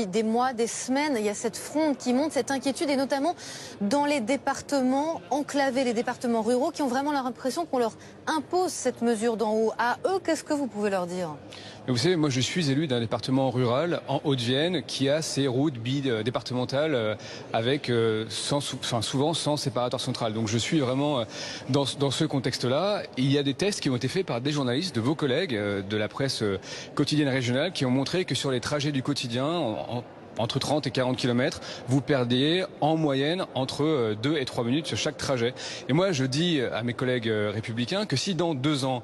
Des mois, des semaines, il y a cette fronde qui monte, cette inquiétude, et notamment dans les départements enclavés, les départements ruraux qui ont vraiment l'impression qu'on leur impose cette mesure d'en haut. À eux, qu'est-ce que vous pouvez leur dire? Vous savez, moi je suis élu d'un département rural en Haute-Vienne qui a ses routes départementales avec souvent sans séparateur central. Donc je suis vraiment dans ce contexte-là. Il y a des tests qui ont été faits par des journalistes, de vos collègues de la presse quotidienne régionale, qui ont montré que sur les trajets du quotidien, entre 30 et 40 km, vous perdez en moyenne entre 2 et 3 minutes sur chaque trajet. Et moi, je dis à mes collègues républicains que si dans 2 ans,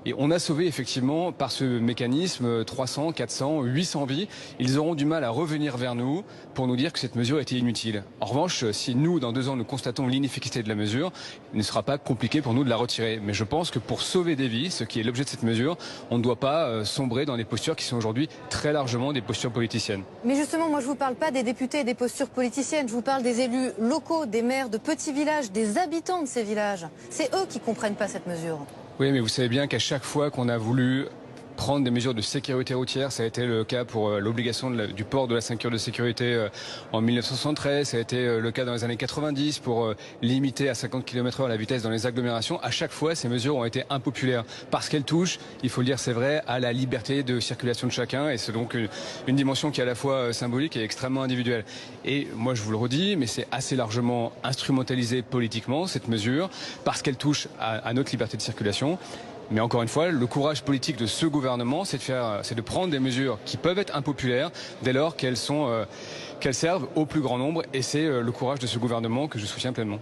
et on a sauvé effectivement par ce mécanisme 300, 400, 800 vies, ils auront du mal à revenir vers nous pour nous dire que cette mesure était inutile. En revanche, si nous, dans 2 ans, nous constatons l'inefficacité de la mesure, il ne sera pas compliqué pour nous de la retirer. Mais je pense que pour sauver des vies, ce qui est l'objet de cette mesure, on ne doit pas sombrer dans des postures qui sont aujourd'hui très largement des postures politiciennes. Mais justement, moi je ne vous parle pas des députés et des postures politiciennes, je vous parle des élus locaux, des maires de petits villages, des habitants de ces villages. C'est eux qui ne comprennent pas cette mesure. Oui, mais vous savez bien qu'à chaque fois qu'on a voulu prendre des mesures de sécurité routière, ça a été le cas pour l'obligation du port de la ceinture de sécurité en 1973, ça a été le cas dans les années 90 pour limiter à 50 km/h la vitesse dans les agglomérations. À chaque fois, ces mesures ont été impopulaires parce qu'elles touchent, il faut le dire, c'est vrai, à la liberté de circulation de chacun, et c'est donc une dimension qui est à la fois symbolique et extrêmement individuelle. Et moi, je vous le redis, mais c'est assez largement instrumentalisé politiquement, cette mesure, parce qu'elle touche à notre liberté de circulation. Mais encore une fois, le courage politique de ce gouvernement, c'est de prendre des mesures qui peuvent être impopulaires dès lors qu'elles servent au plus grand nombre. Et c'est le courage de ce gouvernement que je soutiens pleinement.